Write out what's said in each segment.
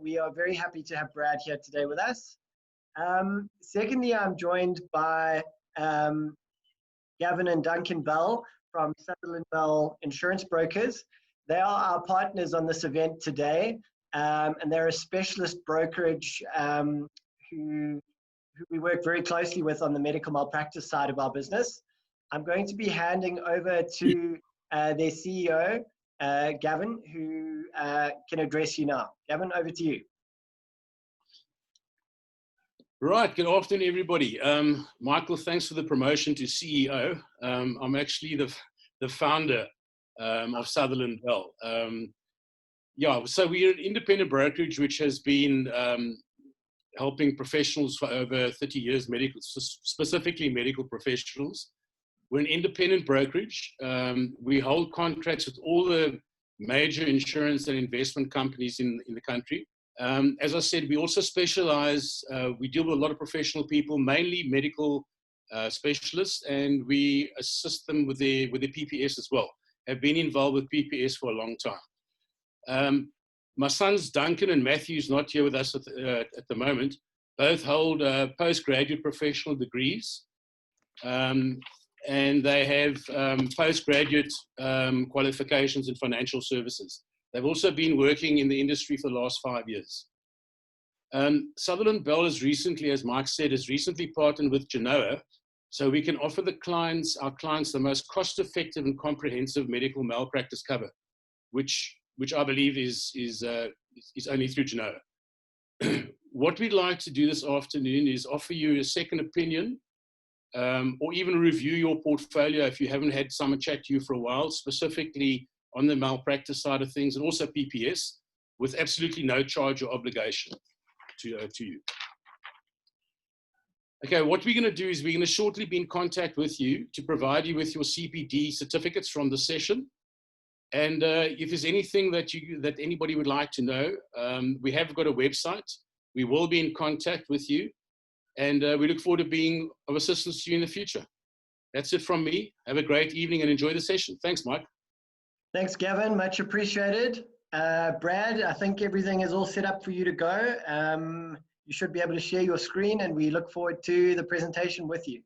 We are very happy to have Brad here today with us. Secondly, I'm joined by Gavin and Duncan Bell from Sutherland Bell Insurance Brokers. They are our partners on this event today, and they're a specialist brokerage who we work very closely with on the medical malpractice side of our business. I'm going to be handing over to their CEO, Gavin, who can address you now. Gavin, over to you. Right, good afternoon, everybody. Michael, thanks for the promotion to CEO. I'm actually the founder of Sutherland Bell. Yeah, so we're an independent brokerage which has been helping professionals for over 30 years, specifically medical professionals. We're an independent brokerage. We hold contracts with all the major insurance and investment companies in the country. As I said, we also specialize, we deal with a lot of professional people, mainly medical specialists, and we assist them with their PPS as well. Have been involved with PPS for a long time. My sons, Duncan and Matthew's not here with us at the moment. Both hold postgraduate professional degrees, and they have postgraduate qualifications in financial services. They've also been working in the industry for the last 5 years. Sutherland Bell has recently, as Mike said, has recently partnered with Genoa, so we can offer our clients the most cost-effective and comprehensive medical malpractice cover, which I believe is only through Genoa. What we'd like to do this afternoon is offer you a second opinion, or even review your portfolio if you haven't had someone chat to you for a while, specifically on the malpractice side of things, and also PPS, with absolutely no charge or obligation to you. Okay, what we're going to do is we're going to shortly be in contact with you to provide you with your CPD certificates from the session. And if there's anything that anybody would like to know, we have got a website. We will be in contact with you, and we look forward to being of assistance to you in the future. That's it from me. Have a great evening and enjoy the session. Thanks, Mike. Thanks, Gavin. Much appreciated. Brad, I think everything is all set up for you to go. You should be able to share your screen, and we look forward to the presentation with you.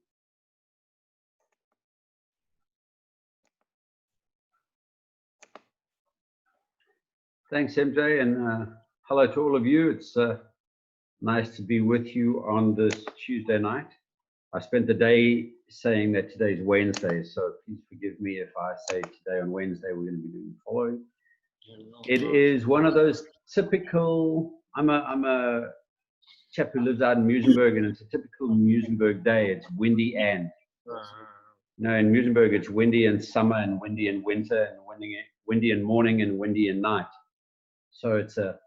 Thanks, MJ, and hello to all of you. It's nice to be with you on this Tuesday night. I spent the day saying that today's Wednesday, so please forgive me if I say today on Wednesday we're going to be doing the following. It is one of those typical, I'm a chap who lives out in Muizenberg, and it's a typical Muizenberg day. It's windy and, in Muizenberg it's windy in summer and windy in winter and windy in morning and windy in night. So it's a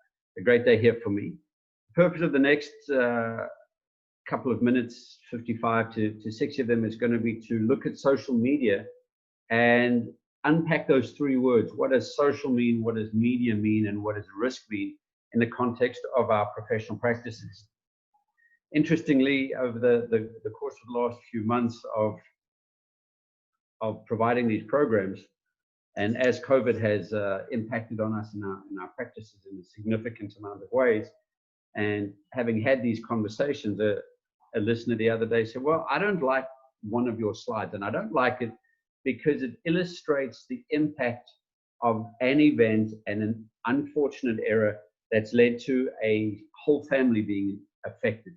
great day here for me. The purpose of the next couple of minutes, 55 to 60 of them, is going to be to look at social media and unpack those three words. What does social mean? What does media mean? And what does risk mean in the context of our professional practices? Interestingly, over the course of the last few months of providing these programs, and as COVID has impacted on us in our practices in a significant amount of ways, and having had these conversations, a listener the other day said, well, I don't like one of your slides, and I don't like it because it illustrates the impact of an event and an unfortunate error that's led to a whole family being affected.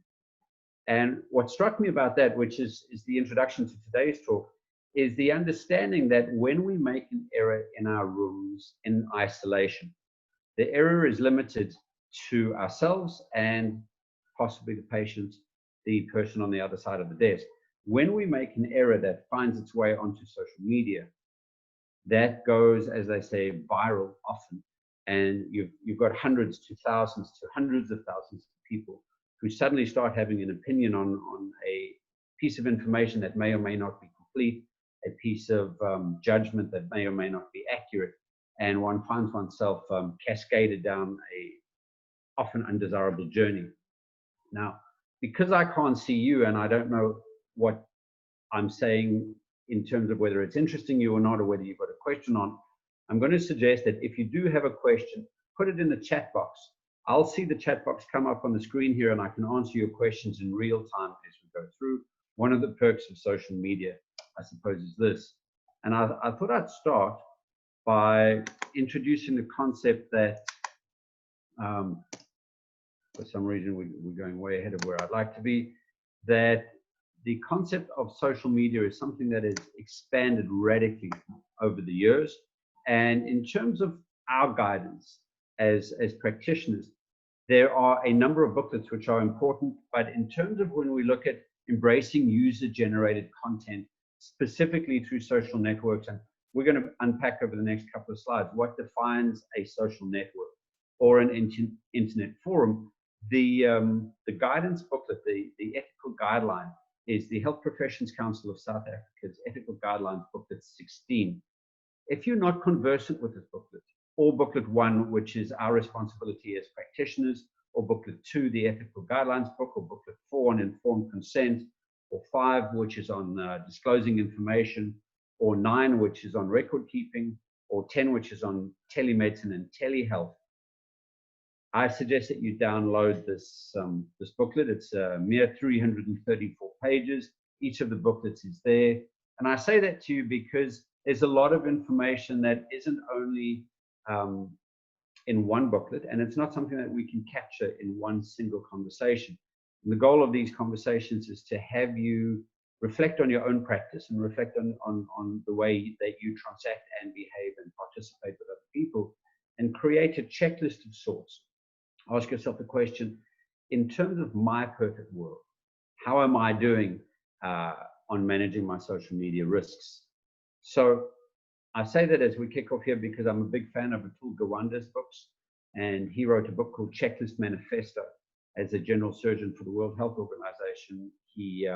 And what struck me about that, which is the introduction to today's talk, is the understanding that when we make an error in our rooms in isolation, the error is limited to ourselves and possibly the patient, the person on the other side of the desk. When we make an error that finds its way onto social media, that goes, as they say, viral often. And you've got hundreds to thousands to hundreds of thousands of people who suddenly start having an opinion on a piece of information that may or may not be complete, a piece of judgment that may or may not be accurate, and one finds oneself cascaded down a often undesirable journey. Now, because I can't see you and I don't know what I'm saying in terms of whether it's interesting you or not, or whether you've got a question on, I'm going to suggest that if you do have a question, put it in the chat box. I'll see the chat box come up on the screen here, and I can answer your questions in real time as we go through. One of the perks of social media, I suppose, is this. And I thought I'd start by introducing the concept that, for some reason, we're going way ahead of where I'd like to be, that the concept of social media is something that has expanded radically over the years. And in terms of our guidance as practitioners, there are a number of booklets which are important, but in terms of when we look at embracing user-generated content, specifically through social networks, and we're going to unpack over the next couple of slides what defines a social network or an internet forum. The guidance booklet, the ethical guideline, is the Health Professions Council of South Africa's ethical guidelines booklet 16. If you're not conversant with this booklet, or booklet 1, which is our responsibility as practitioners, or booklet 2, the ethical guidelines book, or booklet 4 on informed consent, or 5, which is on disclosing information, or 9, which is on record keeping, or 10, which is on telemedicine and telehealth, I suggest that you download this booklet. It's a mere 334 pages. Each of the booklets is there. And I say that to you because there's a lot of information that isn't only in one booklet, and it's not something that we can capture in one single conversation. And the goal of these conversations is to have you reflect on your own practice and reflect on the way that you transact and behave and participate with other people, and create a checklist of sorts. Ask yourself the question, in terms of my perfect world, how am I doing on managing my social media risks? So I say that as we kick off here because I'm a big fan of Atul Gawande's books, and he wrote a book called Checklist Manifesto. As a general surgeon for the World Health Organization, he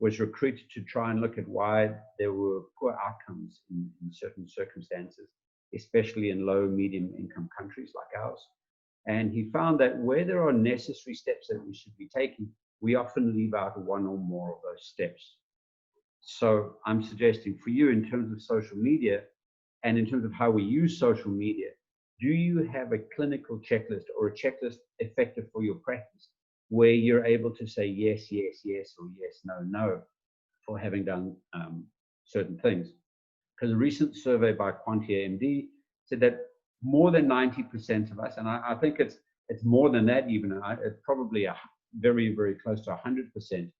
was recruited to try and look at why there were poor outcomes in certain circumstances, especially in low, medium income countries like ours. And he found that where there are necessary steps that we should be taking, we often leave out one or more of those steps. So I'm suggesting for you, in terms of social media and in terms of how we use social media, do you have a clinical checklist or a checklist effective for your practice where you're able to say yes, yes, yes, or yes, no, no for having done certain things? Because a recent survey by Quantia MD said that more than 90% of us, and I think it's more than that even, it's probably very, very close to 100%,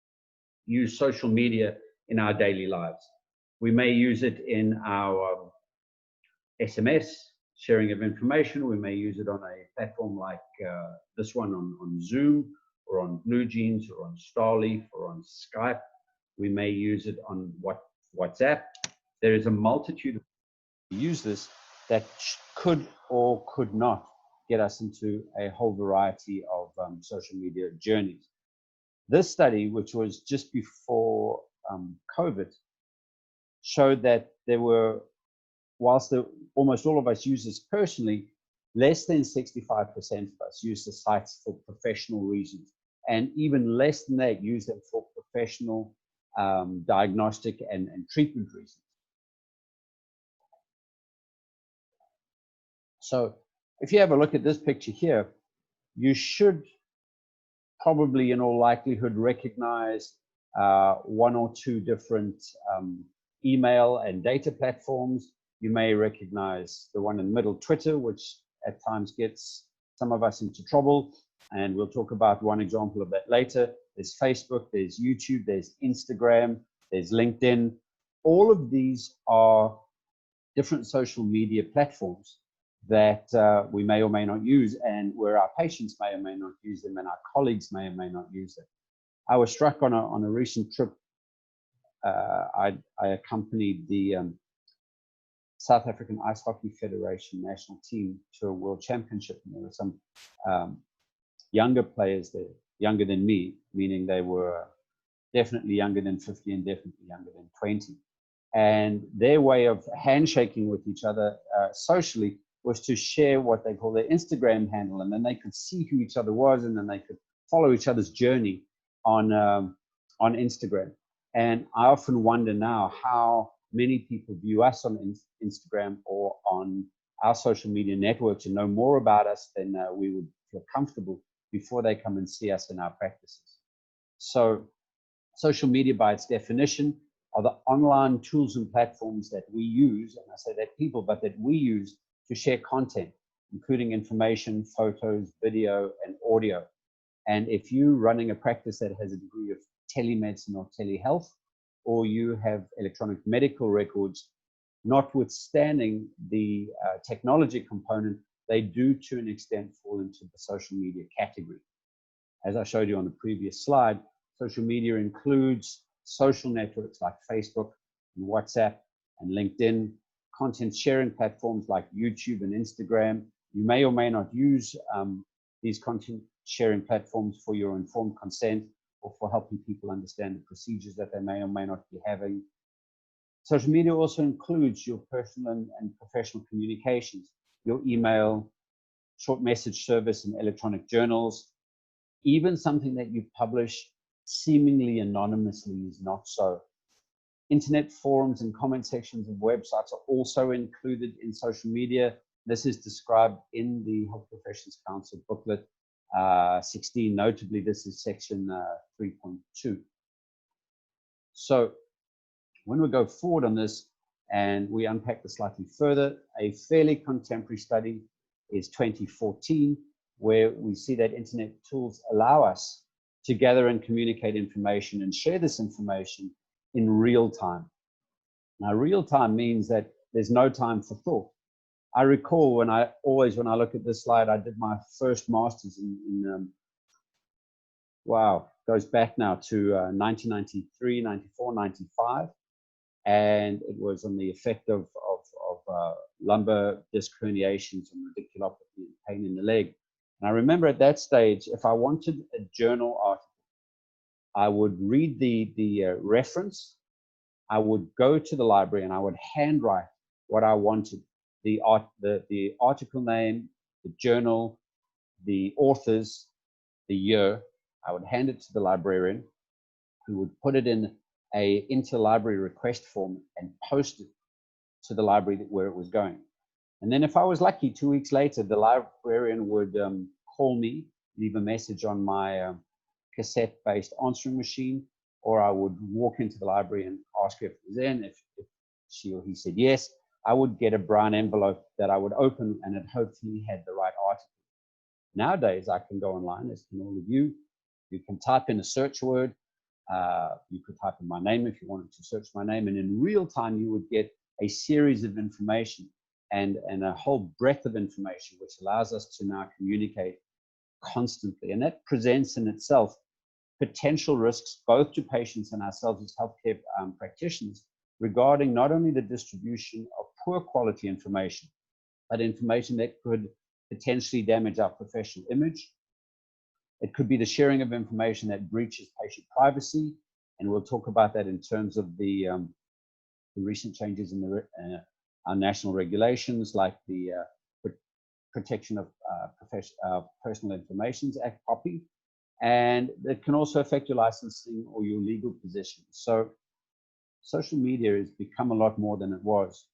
use social media in our daily lives. We may use it in our SMS, sharing of information. We may use it on a platform like this one on Zoom, or on BlueJeans, or on Starleaf, or on Skype. We may use it on WhatsApp. There is a multitude of use this that could or could not get us into a whole variety of social media journeys. This study, which was just before COVID, showed that there were, whilst almost all of us use this personally, less than 65% of us use the sites for professional reasons, and even less than that use them for professional diagnostic and treatment reasons. So if you have a look at this picture here, you should probably in all likelihood recognize one or two different email and data platforms. You may recognize the one in the middle, Twitter, which at times gets some of us into trouble. And we'll talk about one example of that later. There's Facebook, there's YouTube, there's Instagram, there's LinkedIn. All of these are different social media platforms that we may or may not use, and where our patients may or may not use them, and our colleagues may or may not use them. I was struck on a recent trip. I accompanied the South African Ice Hockey Federation national team to a world championship, and there were some younger players there, younger than me, meaning they were definitely younger than 50 and definitely younger than 20. And their way of handshaking with each other socially was to share what they call their Instagram handle, and then they could see who each other was, and then they could follow each other's journey on Instagram. And I often wonder now how many people view us on Instagram or on our social media networks and know more about us than we would feel comfortable before they come and see us in our practices. So social media, by its definition, are the online tools and platforms that we use, and I say that people, but that we use to share content, including information, photos, video, and audio. And if you're running a practice that has a degree of telemedicine or telehealth, or you have electronic medical records, notwithstanding the technology component, they do to an extent fall into the social media category. As I showed you on the previous slide, social media includes social networks like Facebook and WhatsApp and LinkedIn, content sharing platforms like YouTube and Instagram. You may or may not use these content sharing platforms for your informed consent or for helping people understand the procedures that they may or may not be having. Social media also includes your personal and professional communications, your email, short message service, and electronic journals. Even something that you publish seemingly anonymously is not so. Internet forums and comment sections of websites are also included in social media. This is described in the Health Professions Council booklet 16. Notably, this is section 3.2. So when we go forward on this and we unpack this slightly further, a fairly contemporary study is 2014, where we see that internet tools allow us to gather and communicate information and share this information in real time. Now, real time means that there's no time for thought. I recall when I look at this slide, I did my first master's wow, goes back now to 1993, 94, 95. And it was on the effect of lumbar disc herniations and radiculopathy and pain in the leg. And I remember at that stage, if I wanted a journal article, I would read the reference, I would go to the library and I would handwrite what I wanted, the article name, the journal, the authors, the year. I would hand it to the librarian, who would put it in a interlibrary request form and post it to the library where it was going. And then if I was lucky, 2 weeks later, the librarian would call me, leave a message on my cassette-based answering machine, or I would walk into the library and ask her if it was there. And if she or he said yes, I would get a brown envelope that I would open, and it hopefully had the right article. Nowadays, I can go online, as can all of you. You can type in a search word. You could type in my name if you wanted to search my name, and in real time, you would get a series of information and a whole breadth of information, which allows us to now communicate constantly. And that presents in itself potential risks, both to patients and ourselves as healthcare practitioners, regarding not only the distribution of poor quality information, but information that could potentially damage our professional image. It could be the sharing of information that breaches patient privacy, and we'll talk about that in terms of the recent changes in our national regulations, like the Protection of Personal Information Act, POPI, and it can also affect your licensing or your legal position. So social media has become a lot more than it was.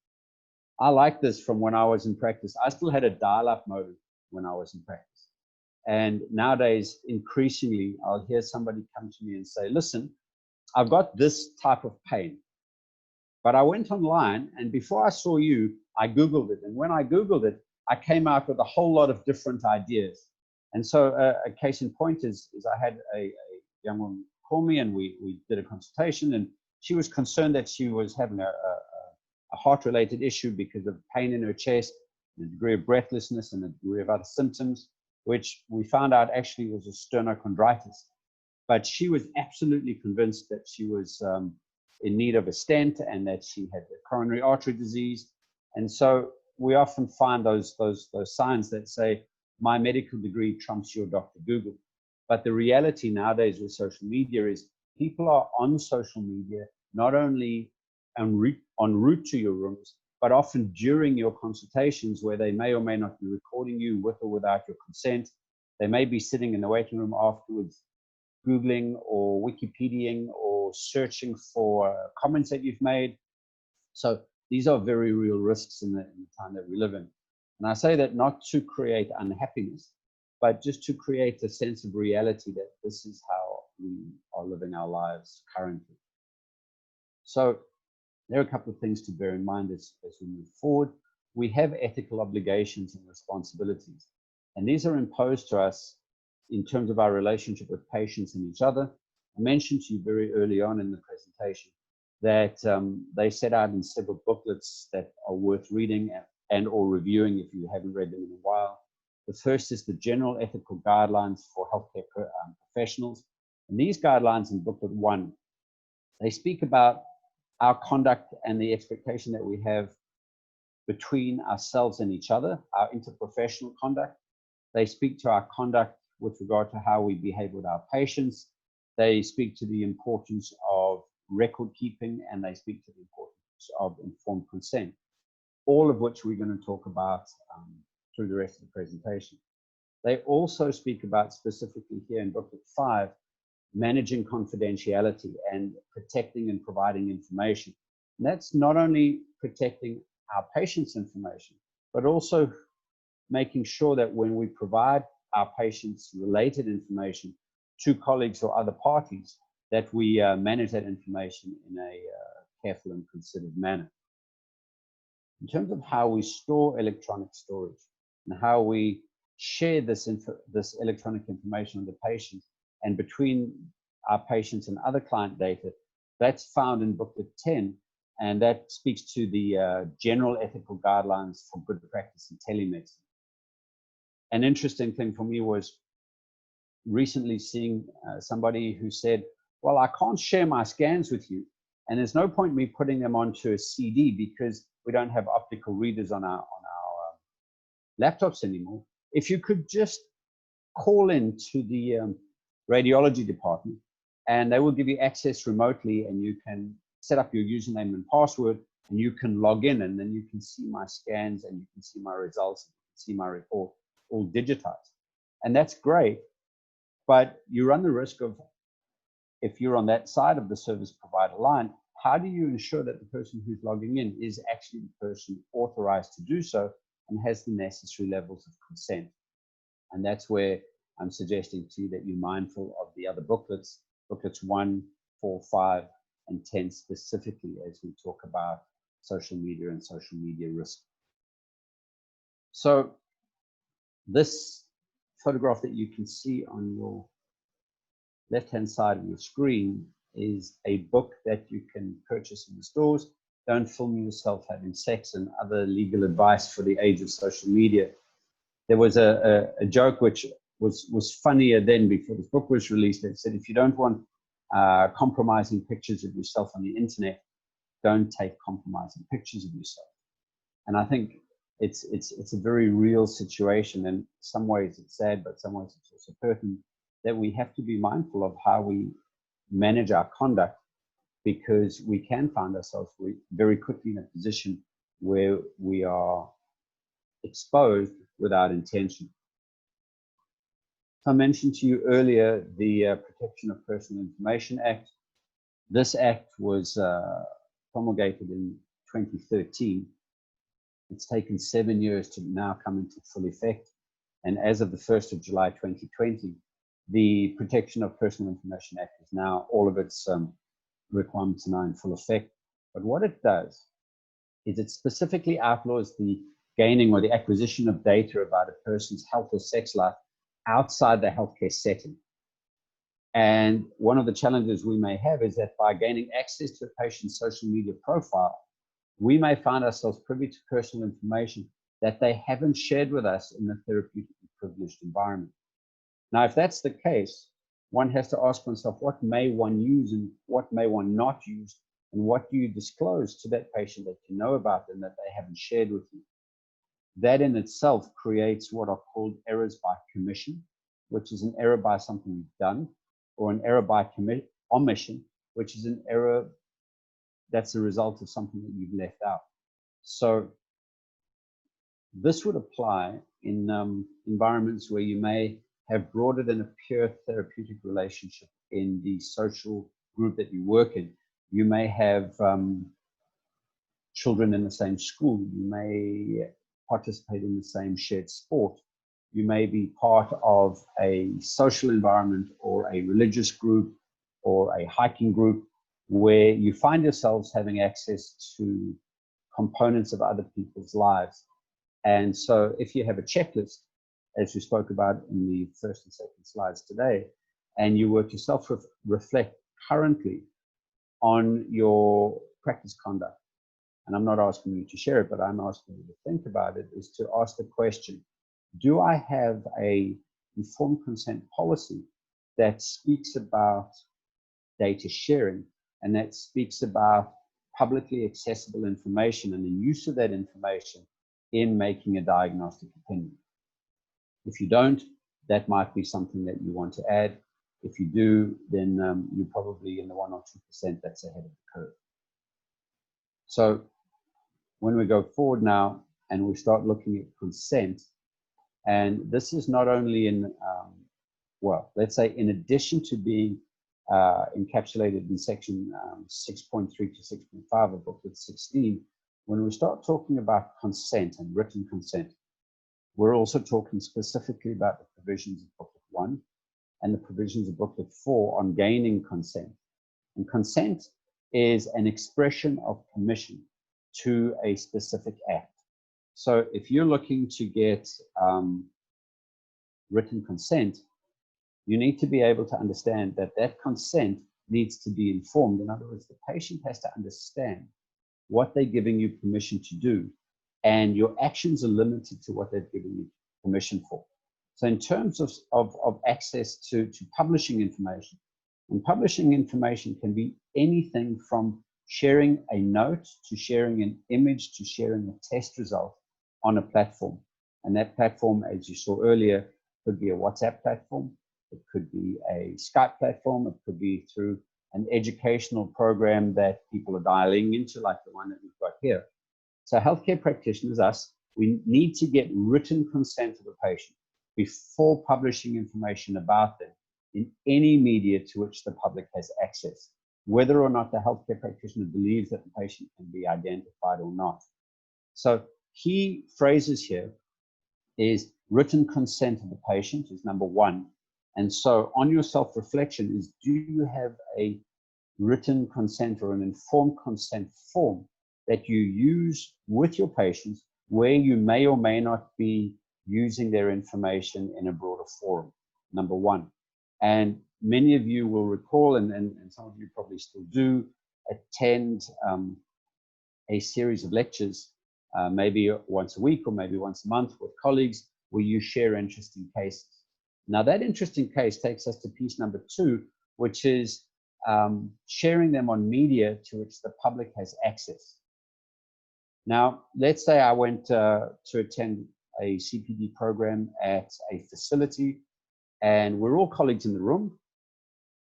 I like this from when I was in practice. I still had a dial-up mode when I was in practice. And nowadays, increasingly, I'll hear somebody come to me and say, listen, I've got this type of pain, but I went online, and before I saw you, I Googled it. And when I Googled it, I came out with a whole lot of different ideas. And so a case in point is I had a young woman call me, and we did a consultation, and she was concerned that she was having a heart-related issue because of pain in her chest, a degree of breathlessness, and a degree of other symptoms, which we found out actually was a stenochondritis. But she was absolutely convinced that she was in need of a stent and that she had a coronary artery disease. And so we often find those signs that say, my medical degree trumps your Dr. Google. But the reality nowadays with social media is people are on social media, not only en route to your rooms, but often during your consultations, where they may or may not be recording you with or without your consent. They may be sitting in the waiting room afterwards, Googling or Wikipediaing or searching for comments that you've made. So these are very real risks in the time that we live in. And I say that not to create unhappiness, but just to create a sense of reality that this is how we are living our lives currently. So there are a couple of things to bear in mind as we move forward. We have ethical obligations and responsibilities, and these are imposed to us in terms of our relationship with patients and each other. I mentioned to you very early on in the presentation that they set out in several booklets that are worth reading and or reviewing if you haven't read them in a while. The first is the General Ethical Guidelines for Healthcare Professionals. And these guidelines in booklet 1, they speak about our conduct and the expectation that we have between ourselves and each other, our interprofessional conduct. They speak to our conduct with regard to how we behave with our patients. They speak to the importance of record keeping, and they speak to the importance of informed consent, all of which we're going to talk about through the rest of the presentation. They also speak about, specifically here in booklet 5, managing confidentiality and protecting and providing information. And that's not only protecting our patients' information, but also making sure that when we provide our patients' related information to colleagues or other parties, that we manage that information in a careful and considered manner. In terms of how we store electronic storage and how we share this electronic information with the patient and between our patients and other client data, that's found in booklet 10, and that speaks to the general ethical guidelines for good practice in telemedicine. An interesting thing for me was recently seeing somebody who said, well, I can't share my scans with you, and there's no point me putting them onto a CD because we don't have optical readers on our laptops anymore. If you could just call in to the radiology department, and they will give you access remotely, and you can set up your username and password, and you can log in, and then you can see my scans, and you can see my results, and you can see my report, all digitized. And that's great, but you run the risk of, if you're on that side of the service provider line, how do you ensure that the person who's logging in is actually the person authorized to do so and has the necessary levels of consent? And that's where I'm suggesting to you that you're mindful of the other booklets, booklets 1, 4, 5, and 10 specifically, as we talk about social media and social media risk. So this photograph that you can see on your left-hand side of your screen is a book that you can purchase in the stores. Don't film yourself having sex and other legal advice for the age of social media. There was a joke which was funnier then before this book was released. It said, if you don't want compromising pictures of yourself on the internet, don't take compromising pictures of yourself. And I think it's a very real situation. In some ways it's sad, but some ways it's also pertinent that we have to be mindful of how we manage our conduct, because we can find ourselves very quickly in a position where we are exposed without intention. I mentioned to you earlier the Protection of Personal Information Act. This act was promulgated in 2013. It's taken 7 years to now come into full effect. And as of the 1st of July 2020, the Protection of Personal Information Act is now, all of its requirements are now in full effect. But what it does is it specifically outlaws the gaining or the acquisition of data about a person's health or sex life outside the healthcare setting. And one of the challenges we may have is that by gaining access to a patient's social media profile, we may find ourselves privy to personal information that they haven't shared with us in the therapeutically privileged environment. Now, if that's the case, one has to ask oneself, what may one use and what may one not use, and what do you disclose to that patient that you know about and that they haven't shared with you? That in itself creates what are called errors by commission, which is an error by something you've done, or an error by omission, which is an error that's a result of something that you've left out. So this would apply in environments where you may have broader than a pure therapeutic relationship in the social group that you work in. You may have children in the same school. You may participate in the same shared sport. You may be part of a social environment or a religious group or a hiking group where you find yourselves having access to components of other people's lives. And so if you have a checklist, as we spoke about in the first and second slides today, and you were to self-reflect currently on your practice conduct, and I'm not asking you to share it, but I'm asking you to think about it, is to ask the question, do I have a informed consent policy that speaks about data sharing and that speaks about publicly accessible information and the use of that information in making a diagnostic opinion? If you don't, that might be something that you want to add. If you do, then you're probably in the 1 or 2% that's ahead of the curve. So when we go forward now and we start looking at consent, and this is not only in, well, let's say in addition to being encapsulated in section 6.3 to 6.5 of booklet 16, when we start talking about consent and written consent, we're also talking specifically about the provisions of booklet 1 and the provisions of booklet 4 on gaining consent. And consent is an expression of permission to a specific act. So if you're looking to get written consent, you need to be able to understand that that consent needs to be informed. In other words, the patient has to understand what they're giving you permission to do, and your actions are limited to what they've given you permission for. So in terms of access to publishing information, and publishing information can be anything from sharing a note to sharing an image to sharing a test result on a platform. And that platform, as you saw earlier, could be a WhatsApp platform, it could be a Skype platform, it could be through an educational program that people are dialing into, like the one that we've got here. So healthcare practitioners, us, we need to get written consent of a patient before publishing information about them in any media to which the public has access, whether or not the healthcare practitioner believes that the patient can be identified or not. So key phrases here is written consent of the patient is number one. And so on your self-reflection is, do you have a written consent or an informed consent form that you use with your patients where you may or may not be using their information in a broader forum? Number one. And many of you will recall, and some of you probably still do, attend a series of lectures, maybe once a week or maybe once a month with colleagues, where you share interesting cases. Now that interesting case takes us to piece number two, which is sharing them on media to which the public has access. Now, let's say I went to attend a CPD program at a facility, and we're all colleagues in the room,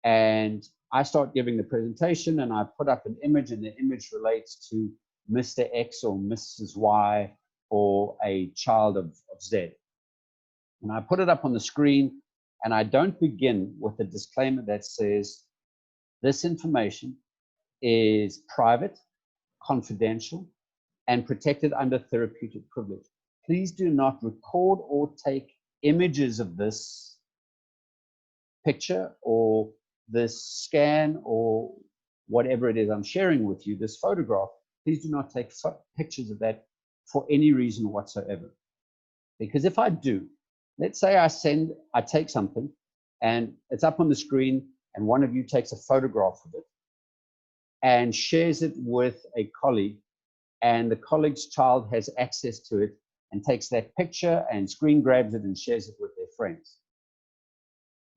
and I start giving the presentation, and I put up an image, and the image relates to Mr. X or Mrs. Y or a child of Z. And I put it up on the screen, and I don't begin with a disclaimer that says, this information is private, confidential, and protected under therapeutic privilege. Please do not record or take images of this picture or this scan or whatever it is I'm sharing with you, this photograph. Please do not take pictures of that for any reason whatsoever. Because if I do, let's say I take something and it's up on the screen and one of you takes a photograph of it and shares it with a colleague, and the colleague's child has access to it and takes that picture and screen grabs it and shares it with their friends.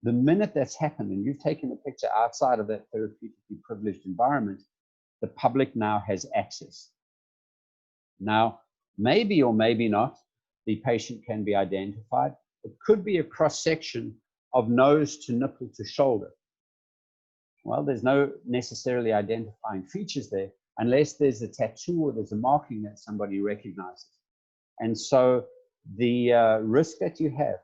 The minute that's happened and you've taken the picture outside of that therapeutically privileged environment, the public now has access. Now, maybe or maybe not, the patient can be identified. It could be a cross-section of nose to nipple to shoulder. Well, there's no necessarily identifying features there unless there's a tattoo or there's a marking that somebody recognizes. And so the risk that you have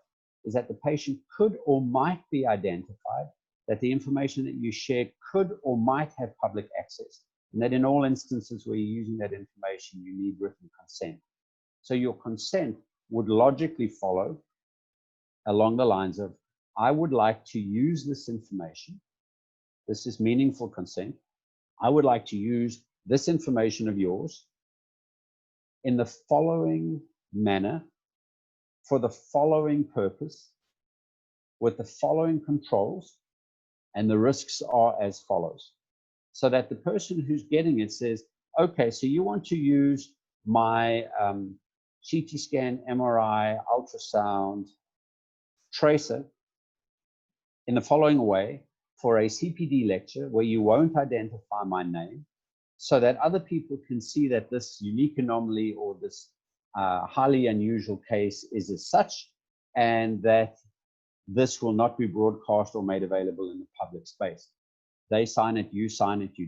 is that the patient could or might be identified, that the information that you share could or might have public access, and that in all instances where you're using that information, you need written consent. So your consent would logically follow along the lines of, I would like to use this information. This is meaningful consent. I would like to use this information of yours in the following manner, for the following purpose, with the following controls, and the risks are as follows. So that the person who's getting it says, okay, so you want to use my CT scan, MRI, ultrasound, tracer in the following way for a CPD lecture where you won't identify my name, so that other people can see that this unique anomaly or this highly unusual case is as such, and that this will not be broadcast or made available in the public space. They sign it, you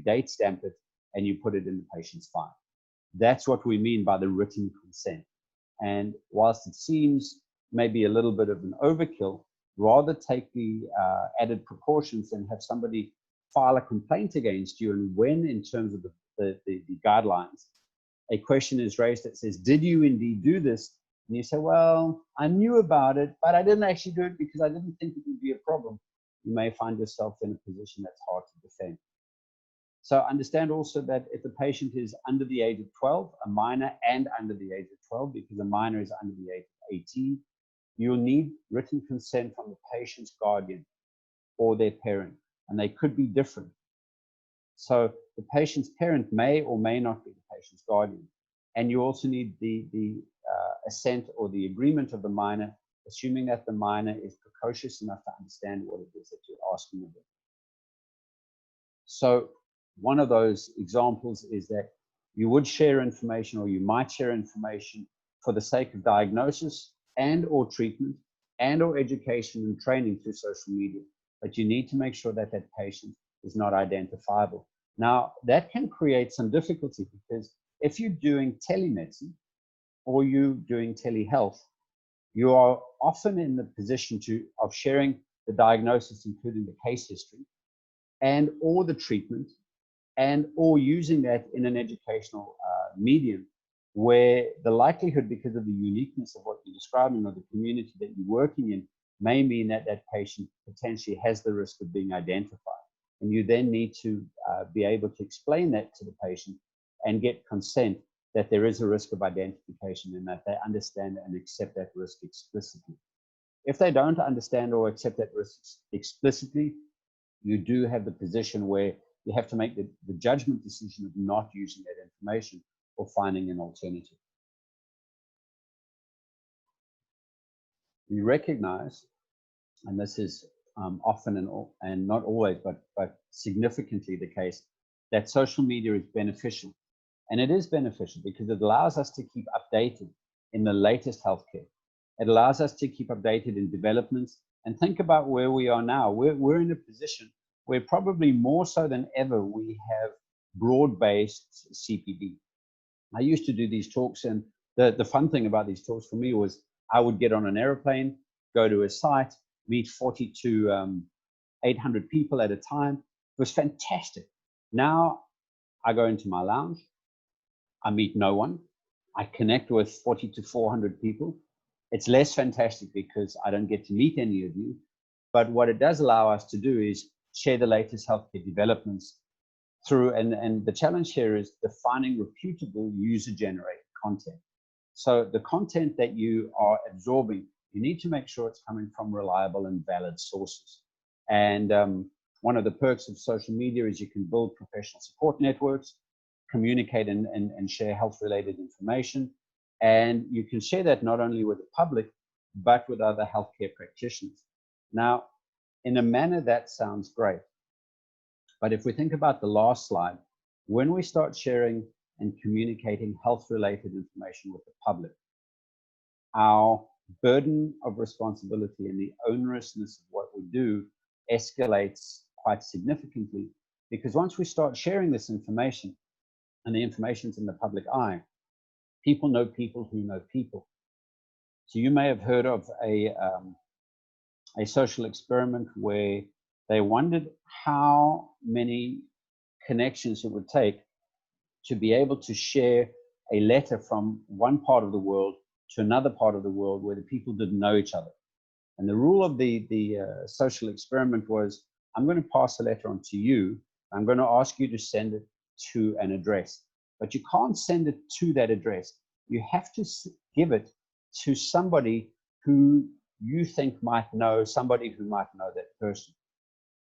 date stamp it, and you put it in the patient's file. That's what we mean by the written consent. And whilst it seems maybe a little bit of an overkill, rather take the added precautions and have somebody file a complaint against you. And when, in terms of the guidelines, a question is raised that says, did you indeed do this? And you say, well, I knew about it, but I didn't actually do it because I didn't think it would be a problem. You may find yourself in a position that's hard to defend. So understand also that if the patient is under the age of 12, a minor and under the age of 12, because a minor is under the age of 18, you'll need written consent from the patient's guardian or their parent, and they could be different. So the patient's parent may or may not be the patient's guardian. And you also need the assent or the agreement of the minor, assuming that the minor is precocious enough to understand what it is that you're asking of them. So one of those examples is that you would share information, or you might share information for the sake of diagnosis and or treatment and or education and training through social media. But you need to make sure that that patient is not identifiable. Now, that can create some difficulty, because if you're doing telemedicine or you're doing telehealth, you are often in the position of sharing the diagnosis, including the case history, and or the treatment, and or using that in an educational medium, where the likelihood, because of the uniqueness of what you're describing or the community that you're working in, may mean that that patient potentially has the risk of being identified. And you then need to be able to explain that to the patient and get consent that there is a risk of identification, and that they understand and accept that risk explicitly. If they don't understand or accept that risk explicitly, you do have the position where you have to make the judgment decision of not using that information or finding an alternative. We recognize, and this is often and not always, but significantly the case, that social media is beneficial. And it is beneficial because it allows us to keep updated in the latest healthcare. It allows us to keep updated in developments. And think about where we are now. We're in a position where probably more so than ever, we have broad-based CPD. I used to do these talks, and the fun thing about these talks for me was I would get on an airplane, go to a site, meet 40 to 800 people at a time. It was fantastic. Now I go into my lounge, I meet no one. I connect with 40 to 400 people. It's less fantastic because I don't get to meet any of you. But what it does allow us to do is share the latest healthcare developments through, and the challenge here is defining reputable user-generated content. So the content that you are absorbing, you need to make sure it's coming from reliable and valid sources. And one of the perks of social media is you can build professional support networks, communicate and share health-related information. And you can share that not only with the public, but with other healthcare practitioners. Now, in a manner that sounds great. But if we think about the last slide, when we start sharing and communicating health-related information with the public, our burden of responsibility and the onerousness of what we do escalates quite significantly, because once we start sharing this information, and the information's in the public eye, people know people who know people. So you may have heard of a social experiment where they wondered how many connections it would take to be able to share a letter from one part of the world to another part of the world where the people didn't know each other. And the rule of the social experiment was, I'm going to pass a letter on to you. I'm going to ask you to send it to an address, but you can't send it to that address. You have to give it to somebody who you think might know somebody who might know that person.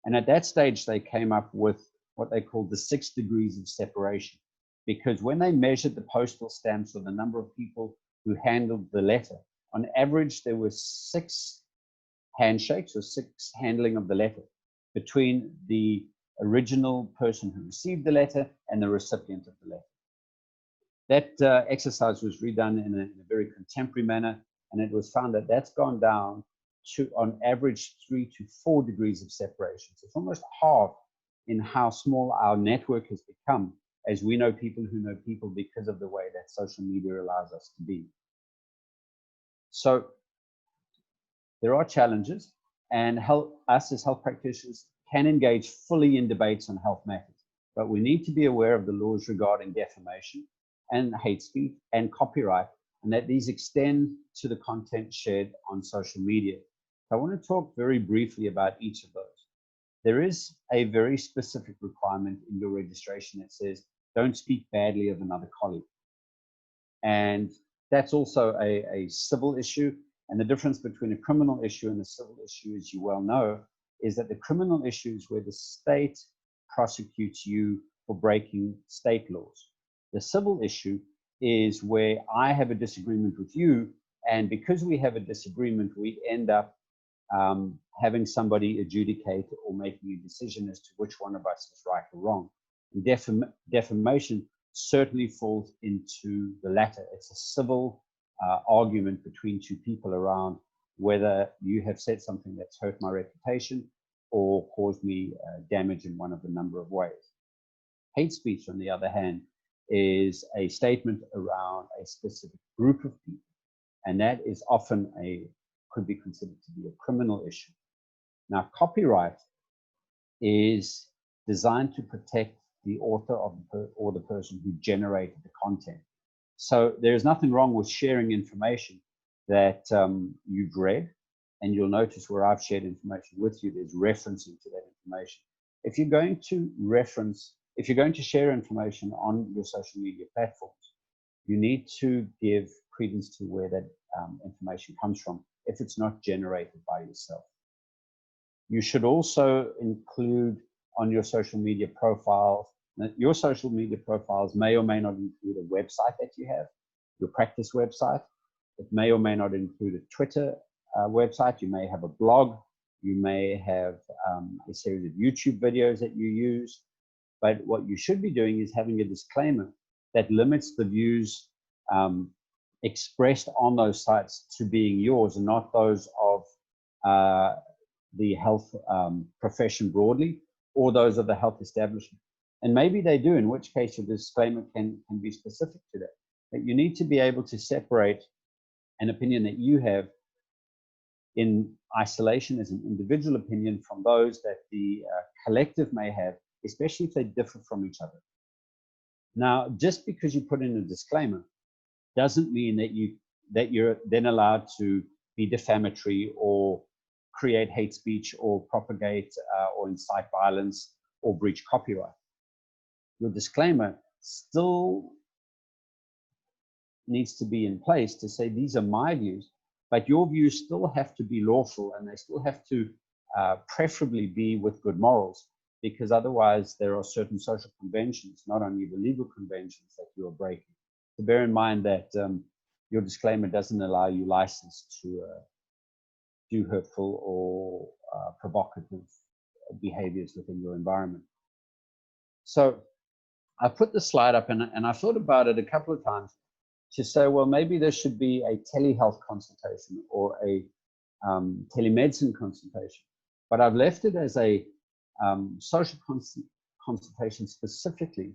And at that stage, they came up with what they called the 6 degrees of separation, because when they measured the postal stamps or the number of people who handled the letter, on average, there were 6 handshakes or 6 handling of the letter between the original person who received the letter and the recipient of the letter. That exercise was redone in a very contemporary manner, and it was found that that's gone down to, on average, 3 to 4 degrees of separation. So it's almost half in how small our network has become as we know people who know people because of the way that social media allows us to be. So there are challenges, and us as health practitioners can engage fully in debates on health matters, but we need to be aware of the laws regarding defamation and hate speech and copyright, and that these extend to the content shared on social media. So I want to talk very briefly about each of those. There is a very specific requirement in your registration that says, don't speak badly of another colleague. And that's also a civil issue. And the difference between a criminal issue and a civil issue, as you well know, is that the criminal issue is where the state prosecutes you for breaking state laws. The civil issue is where I have a disagreement with you, and because we have a disagreement, we end up having somebody adjudicate or making a decision as to which one of us is right or wrong. And defamation certainly falls into the latter. It's a civil argument between 2 people around whether you have said something that's hurt my reputation or caused me damage in one of a number of ways. Hate speech, on the other hand, is a statement around a specific group of people, and that is often could be considered to be a criminal issue. Now, copyright is designed to protect the author or the person who generated the content. So there's nothing wrong with sharing information that you've read, and you'll notice where I've shared information with you, there's referencing to that information. If you're going to share information on your social media platforms, you need to give credence to where that information comes from if it's not generated by yourself. You should also include on your social media profiles, your social media profiles may or may not include a website that you have, your practice website. It may or may not include a Twitter website. You may have a blog. You may have a series of YouTube videos that you use. But what you should be doing is having a disclaimer that limits the views expressed on those sites to being yours and not those of the health profession broadly or those of the health establishment. And maybe they do, in which case your disclaimer can be specific to that. But you need to be able to separate an opinion that you have in isolation as an individual opinion from those that the collective may have, especially if they differ from each other. Now, just because you put in a disclaimer doesn't mean that you're then allowed to be defamatory or create hate speech or propagate or incite violence or breach copyright. Your disclaimer still needs to be in place to say these are my views, but your views still have to be lawful and they still have to preferably be with good morals, because otherwise there are certain social conventions, not only the legal conventions, that you are breaking. So bear in mind that your disclaimer doesn't allow you license to do hurtful or provocative behaviors within your environment. So I put the slide up and I thought about it a couple of times to say, well, maybe there should be a telehealth consultation or a telemedicine consultation, but I've left it as a social consultation specifically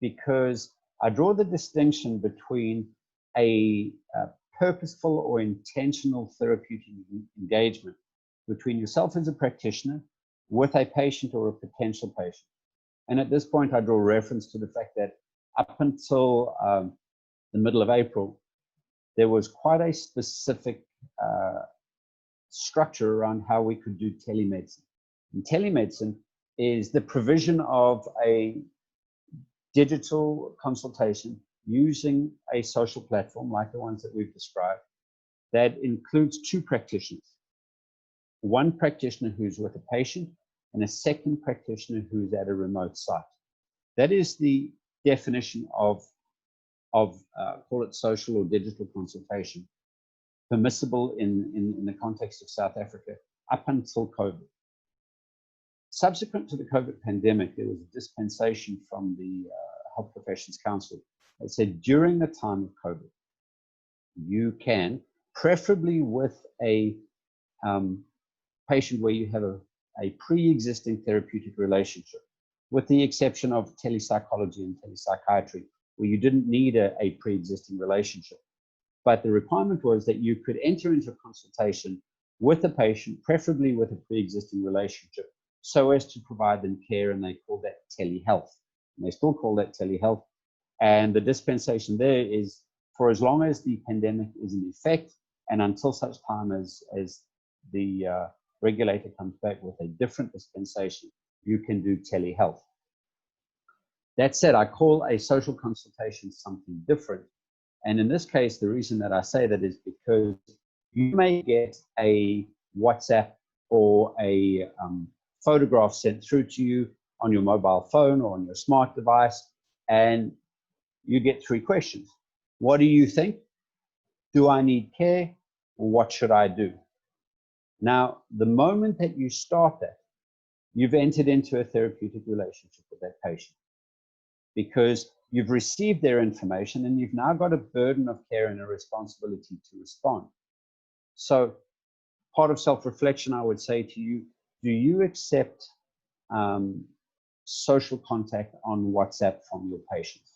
because I draw the distinction between a purposeful or intentional therapeutic engagement between yourself as a practitioner with a patient or a potential patient. And at this point, I draw reference to the fact that up until the middle of April, there was quite a specific structure around how we could do telemedicine. And telemedicine is the provision of a digital consultation using a social platform like the ones that we've described that includes two practitioners. One practitioner who's with a patient and a second practitioner who's at a remote site. That is the definition of call it social or digital consultation, permissible in the context of South Africa up until COVID. Subsequent to the COVID pandemic, there was a dispensation from the Health Professions Council that said during the time of COVID, you can, preferably with a patient where you have a pre-existing therapeutic relationship, with the exception of telepsychology and telepsychiatry, where you didn't need a pre-existing relationship. But the requirement was that you could enter into a consultation with a patient, preferably with a pre-existing relationship, so as to provide them care, and they call that telehealth. And they still call that telehealth. And the dispensation there is for as long as the pandemic is in effect and until such time as the regulator comes back with a different dispensation, you can do telehealth. That said, I call a social consultation something different. And in this case, the reason that I say that is because you may get a WhatsApp or a photograph sent through to you on your mobile phone or on your smart device, and you get three questions. What do you think? Do I need care? Or what should I do? Now, the moment that you start that, you've entered into a therapeutic relationship with that patient, because you've received their information and you've now got a burden of care and a responsibility to respond. So part of self-reflection, I would say to you, do you accept social contact on WhatsApp from your patients?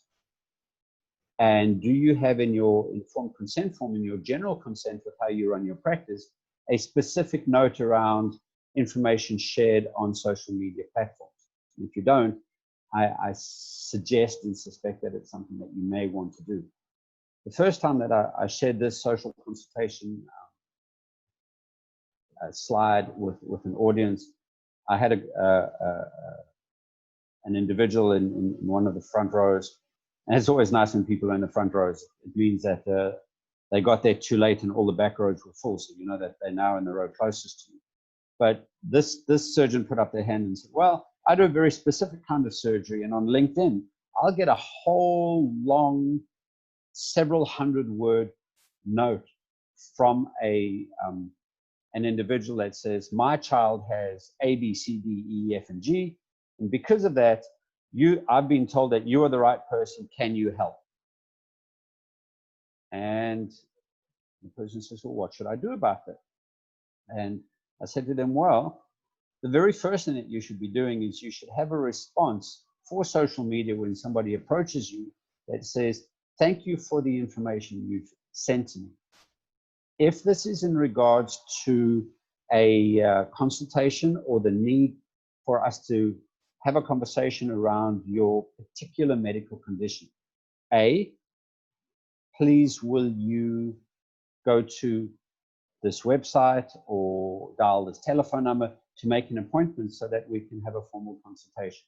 And do you have in your informed consent form, in your general consent with how you run your practice, a specific note around information shared on social media platforms? And if you don't, I suggest and suspect that it's something that you may want to do. The first time that I shared this social consultation slide with an audience, I had an individual in one of the front rows. And it's always nice when people are in the front rows. It means that they got there too late and all the back rows were full, so you know that they're now in the row closest to you. But this surgeon put up their hand and said, well, I do a very specific kind of surgery, and on LinkedIn, I'll get a whole long, several hundred-word note from an individual that says, my child has A, B, C, D, E, F, and G, and because of that, I've been told that you are the right person. Can you help? And the person says, well, what should I do about that? And I said to them, well, the very first thing that you should be doing is you should have a response for social media when somebody approaches you that says, thank you for the information you've sent to me. If this is in regards to a consultation or the need for us to have a conversation around your particular medical condition, A, please will you go to this website or dial this telephone number to make an appointment so that we can have a formal consultation.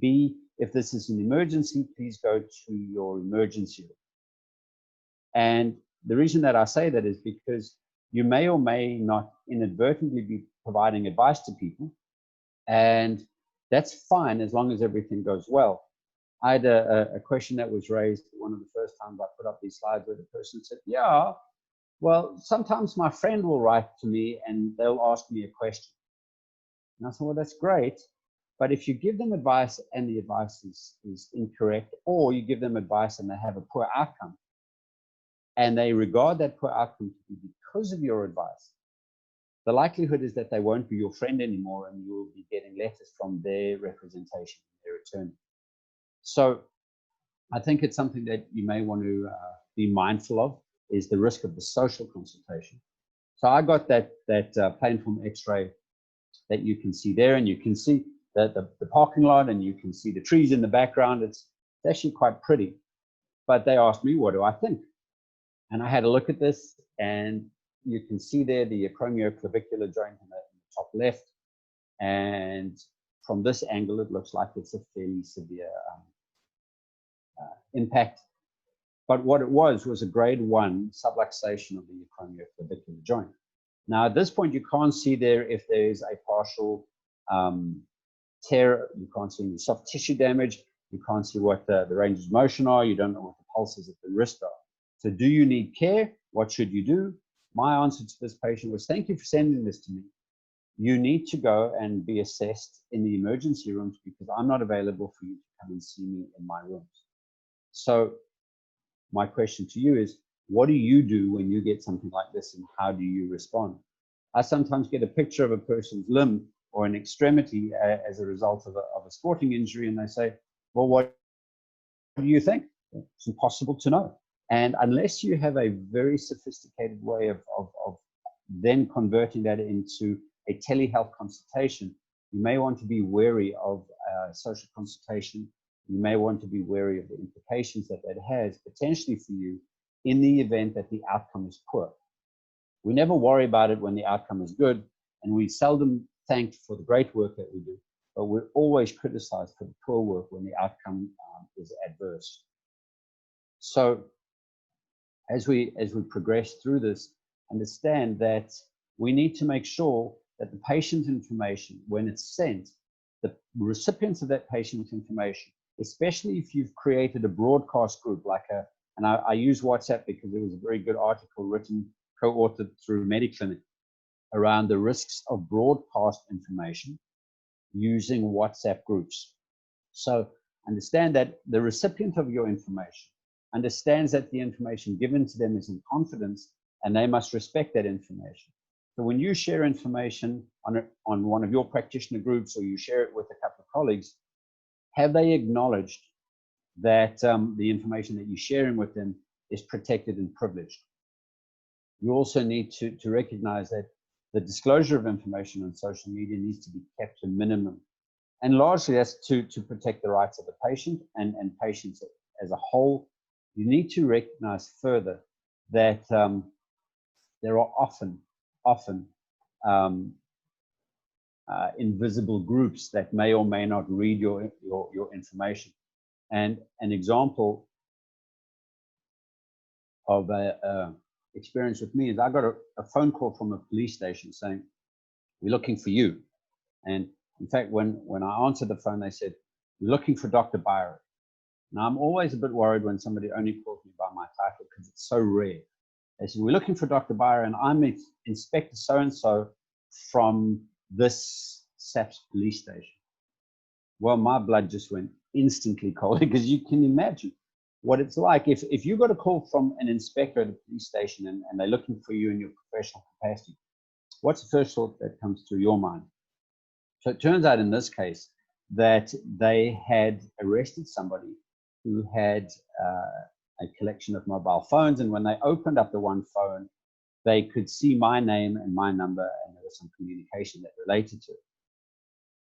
B, if this is an emergency, please go to your emergency room. And the reason that I say that is because you may or may not inadvertently be providing advice to people, and that's fine as long as everything goes well. I had a question that was raised one of the first times I put up these slides where the person said, yeah, well, sometimes my friend will write to me and they'll ask me a question. And I said, well, that's great. But if you give them advice and the advice is incorrect, or you give them advice and they have a poor outcome, and they regard that poor outcome to be because of your advice, the likelihood is that they won't be your friend anymore and you will be getting letters from their representation, their attorney. So I think it's something that you may want to be mindful of, is the risk of the social consultation. So I got that plain film X-ray that you can see there, and you can see the parking lot, and you can see the trees in the background. It's actually quite pretty. But they asked me, what do I think? And I had a look at this, and you can see there the acromioclavicular joint in the top left. And from this angle, it looks like it's a fairly severe impact. But what it was a grade 1 subluxation of the acromioclavicular joint. Now, at this point, you can't see there if there's a partial tear. You can't see any soft tissue damage. You can't see what the ranges of motion are. You don't know what the pulses at the wrist are. So do you need care? What should you do? My answer to this patient was, thank you for sending this to me. You need to go and be assessed in the emergency rooms because I'm not available for you to come and see me in my rooms. So my question to you is, what do you do when you get something like this, and how do you respond? I sometimes get a picture of a person's limb or an extremity as a result of a sporting injury, and they say, well, what do you think? It's impossible to know. And unless you have a very sophisticated way of then converting that into a telehealth consultation, you may want to be wary of social consultation. You may want to be wary of the implications that has potentially for you in the event that the outcome is poor. We never worry about it when the outcome is good, and we seldom thanked for the great work that we do, but we're always criticized for the poor work when the outcome is adverse. So as we progress through this, understand that we need to make sure that the patient's information, when it's sent, the recipients of that patient's information, especially if you've created a broadcast group like and I use WhatsApp because there was a very good article written, co-authored through MediClinic around the risks of broadcast information using WhatsApp groups. So understand that the recipient of your information understands that the information given to them is in confidence, and they must respect that information. So when you share information on one of your practitioner groups, or you share it with a couple of colleagues, have they acknowledged that the information that you're sharing with them is protected and privileged? You also need to recognize that the disclosure of information on social media needs to be kept to a minimum. And largely that's to protect the rights of the patient and patients as a whole. You need to recognize further that there are often invisible groups that may or may not read your information. And an example of a experience with me is I got a phone call from a police station saying, we're looking for you. And in fact, when I answered the phone, they said, we're looking for Dr. Byron. Now, I'm always a bit worried when somebody only calls me by my title because it's so rare. They said, we're looking for Dr. Byron. I'm Inspector so-and-so from this SAPS police station. Well, my blood just went instantly cold because you can imagine what it's like if you got a call from an inspector at a police station and they're looking for you in your professional capacity. What's the first thought that comes through your mind? So it turns out in this case that they had arrested somebody who had a collection of mobile phones, and when they opened up the one phone, they could see my name and my number, and there was some communication that related to it.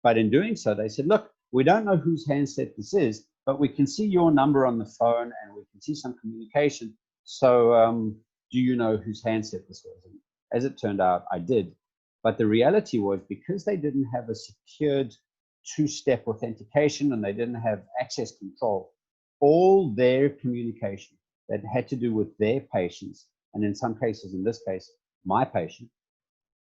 But in doing so, they said, look, we don't know whose handset this is, but we can see your number on the phone and we can see some communication. So do you know whose handset this was? And as it turned out, I did. But the reality was, because they didn't have a secured two-step authentication and they didn't have access control, all their communication that had to do with their patients, and in some cases, in this case, my patient,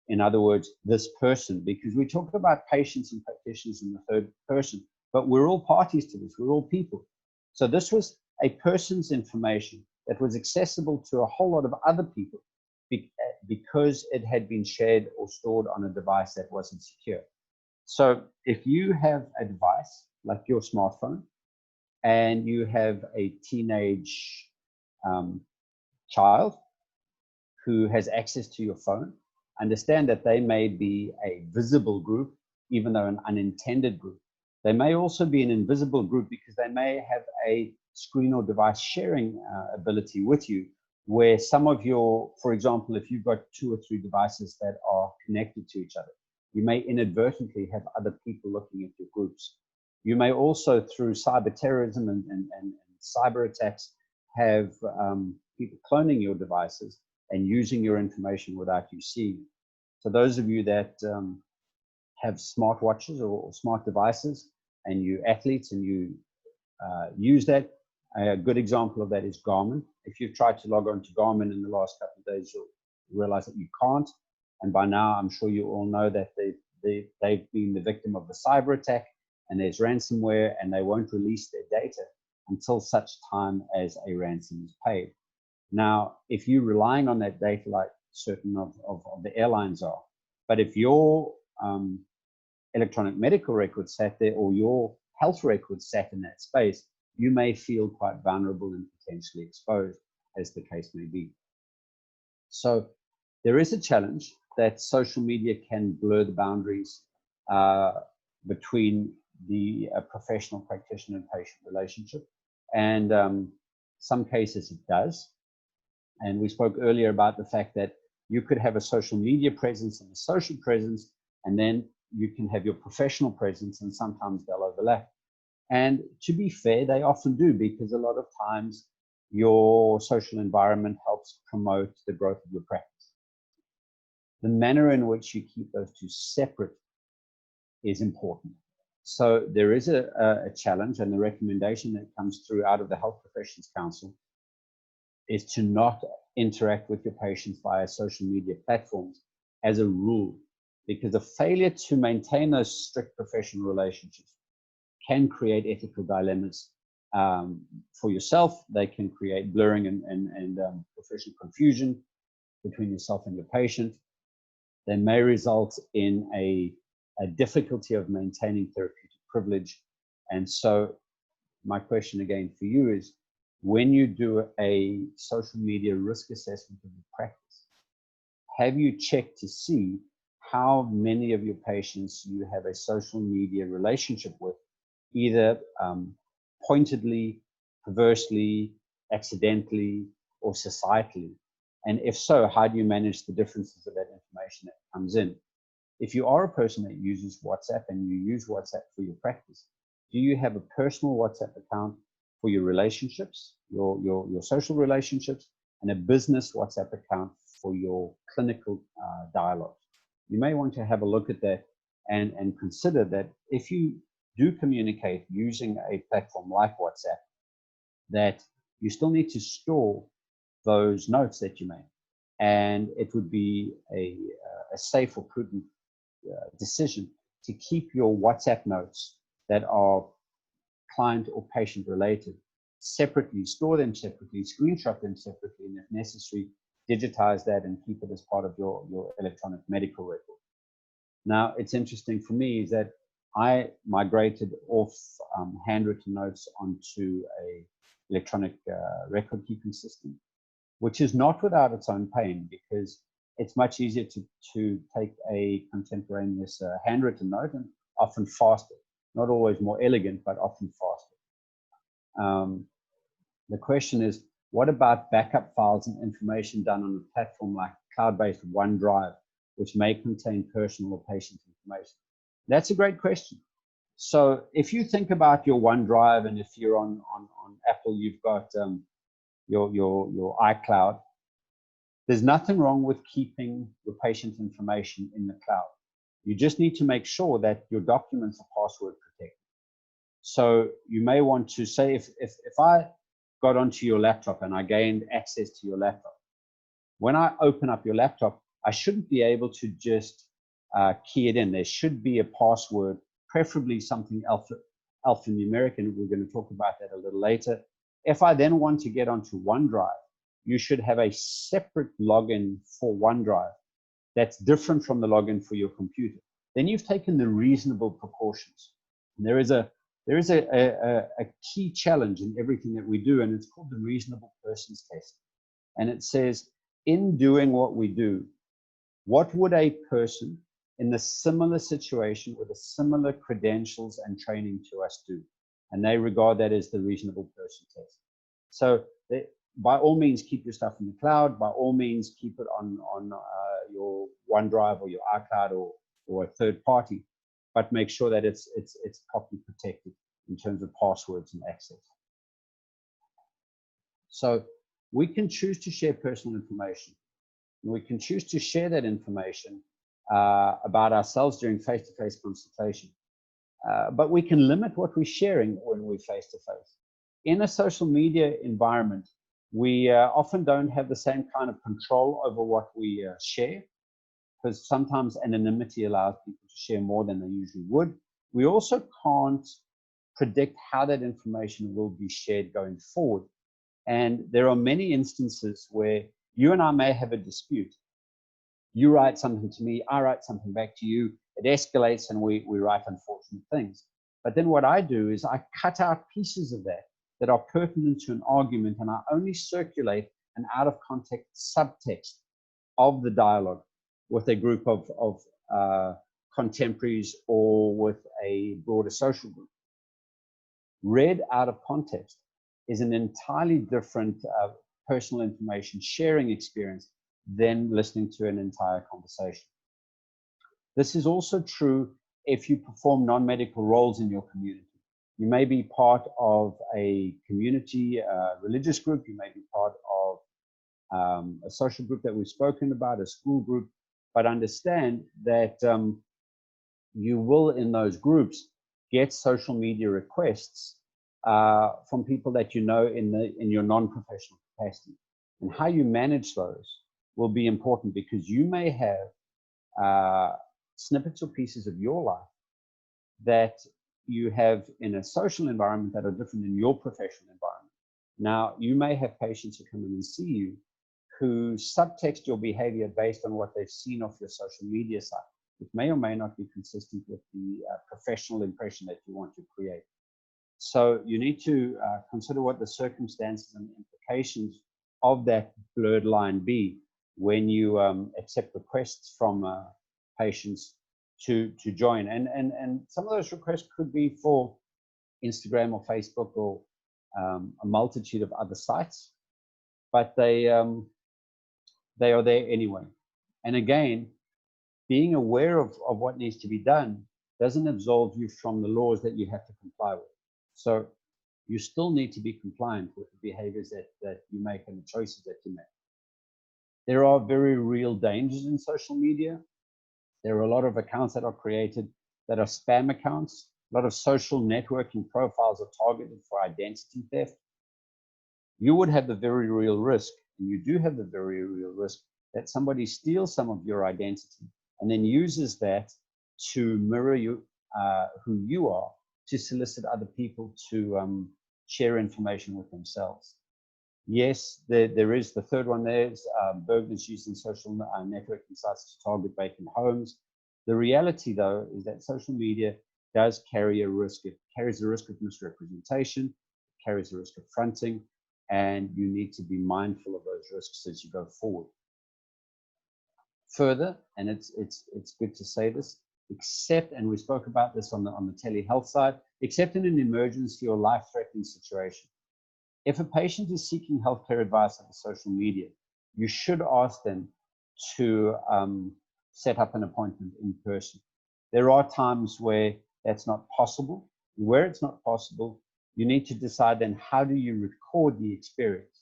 in other words, this person, because we talk about patients and practitioners in the third person, but we're all parties to this, we're all people. So this was a person's information that was accessible to a whole lot of other people because it had been shared or stored on a device that wasn't secure. So if you have a device like your smartphone and you have a teenage child who has access to your phone, understand that they may be a visible group, even though an unintended group. They may also be an invisible group because they may have a screen or device sharing ability with you, where some of your, for example, if you've got 2 or 3 devices that are connected to each other, you may inadvertently have other people looking at your groups. You may also, through cyber terrorism and cyber attacks, have people cloning your devices and using your information without you seeing. So those of you that have smartwatches or smart devices, and you athletes and you use that, a good example of that is Garmin. If you've tried to log on to Garmin in the last couple of days, you'll realize that you can't. And by now, I'm sure you all know that they've been the victim of the cyber attack, and there's ransomware, and they won't release their data until such time as a ransom is paid. Now, if you're relying on that data, like certain of the airlines are, but if your electronic medical records sat there, or your health records sat in that space, you may feel quite vulnerable and potentially exposed, as the case may be. So there is a challenge that social media can blur the boundaries between the professional practitioner and patient relationship. And some cases it does. And we spoke earlier about the fact that you could have a social media presence and a social presence, and then you can have your professional presence, and sometimes they'll overlap. And to be fair, they often do, because a lot of times your social environment helps promote the growth of your practice. The manner in which you keep those two separate is important. So there is a challenge, and the recommendation that comes through out of the Health Professions Council is to not interact with your patients via social media platforms as a rule, because a failure to maintain those strict professional relationships can create ethical dilemmas for yourself. They can create blurring and professional confusion between yourself and your patient. They may result in a difficulty of maintaining therapeutic privilege. And so my question again for you is, when you do a social media risk assessment of your practice, have you checked to see how many of your patients you have a social media relationship with, either pointedly, perversely, accidentally, or societally? And if so, how do you manage the differences of that information that comes in? If you are a person that uses WhatsApp and you use WhatsApp for your practice, do you have a personal WhatsApp account for your relationships, your social relationships, and a business WhatsApp account for your clinical dialogue? You may want to have a look at that and consider that if you do communicate using a platform like WhatsApp, that you still need to store those notes that you made. And it would be a safe or prudent decision to keep your WhatsApp notes that are client or patient related separately, store them separately, screenshot them separately, and if necessary, digitize that and keep it as part of your electronic medical record. Now, it's interesting for me is that I migrated off handwritten notes onto a electronic record keeping system, which is not without its own pain, because it's much easier to take a contemporaneous handwritten note, and often faster. Not always more elegant, but often faster. The question is, what about backup files and information done on a platform like cloud-based OneDrive, which may contain personal or patient information? That's a great question. So if you think about your OneDrive, and if you're on Apple, you've got your iCloud, there's nothing wrong with keeping your patient information in the cloud. You just need to make sure that your documents are password protected. So you may want to say, if I got onto your laptop and I gained access to your laptop, when I open up your laptop, I shouldn't be able to just key it in. There should be a password, preferably something alphanumeric, and we're going to talk about that a little later. If I then want to get onto OneDrive, you should have a separate login for OneDrive that's different from the login for your computer. Then you've taken the reasonable precautions. And there is a key challenge in everything that we do, and it's called the reasonable persons test. And it says, in doing what we do, what would a person in a similar situation with a similar credentials and training to us do? And they regard that as the reasonable person test. So by all means, keep your stuff in the cloud. By all means, keep it on your OneDrive or your iCloud or a third party, but make sure that it's properly protected in terms of passwords and access. So we can choose to share personal information, We can choose to share that information about ourselves during face-to-face consultation. But we can limit what we're sharing when we're face-to-face. In a social media environment, we often don't have the same kind of control over what we share, because sometimes anonymity allows people to share more than they usually would. We also can't predict how that information will be shared going forward. And there are many instances where you and I may have a dispute. You write something to me, I write something back to you, it escalates and we write unfortunate things. But then what I do is I cut out pieces of that are pertinent to an argument, and I only circulate an out of context subtext of the dialogue with a group of contemporaries or with a broader social group. Read out of context is an entirely different personal information sharing experience than listening to an entire conversation. This is also true if you perform non-medical roles in your community. You may be part of a community religious group, you may be part of a social group that we've spoken about, a school group, but understand that you will, in those groups, get social media requests from people that you know in your non-professional capacity. And how you manage those will be important, because you may have snippets or pieces of your life that you have in a social environment that are different in your professional environment. Now, you may have patients who come in and see you who subtext your behavior based on what they've seen off your social media site, which may or may not be consistent with the professional impression that you want to create. So you need to consider what the circumstances and implications of that blurred line be when you accept requests from patients to join. And some of those requests could be for Instagram or Facebook or a multitude of other sites, but they are there anyway. And again, being aware of what needs to be done doesn't absolve you from the laws that you have to comply with. So you still need to be compliant with the behaviors that you make and the choices that you make. There are very real dangers in social media. There are a lot of accounts that are created that are spam accounts. A lot of social networking profiles are targeted for identity theft. You would have the very real risk, and you do have the very real risk, that somebody steals some of your identity and then uses that to mirror you, who you are, to solicit other people to share information with themselves. Yes, there is the third one. There's burglars using social networking sites to target vacant homes. The reality, though, is that social media does carry a risk. It carries a risk of misrepresentation, it carries a risk of fronting, and you need to be mindful of those risks as you go forward. Further, and it's good to say this, except, and we spoke about this on the telehealth side, except in an emergency or life-threatening situation. If a patient is seeking healthcare advice over social media, you should ask them to set up an appointment in person. There are times where that's not possible. Where it's not possible, you need to decide then, how do you record the experience?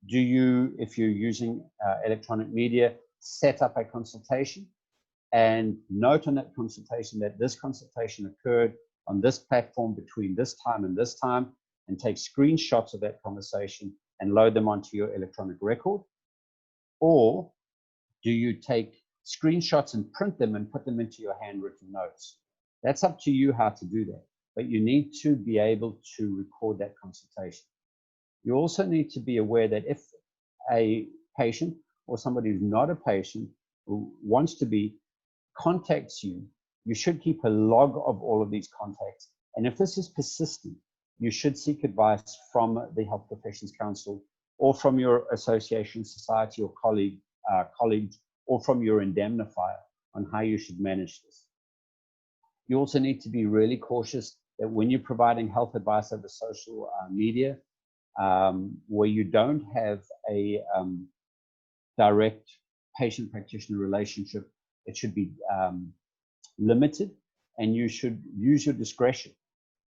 Do you, if you're using electronic media, set up a consultation and note on that consultation that this consultation occurred on this platform between this time and this time, and take screenshots of that conversation and load them onto your electronic record? Or do you take screenshots and print them and put them into your handwritten notes? That's up to you how to do that, but you need to be able to record that consultation. You also need to be aware that if a patient or somebody who's not a patient who wants to be contacts you, you should keep a log of all of these contacts. And if this is persistent, you should seek advice from the Health Professions Council or from your association, society, or colleagues, or from your indemnifier on how you should manage this. You also need to be really cautious that when you're providing health advice over social media, where you don't have a direct patient-practitioner relationship, it should be limited, and you should use your discretion.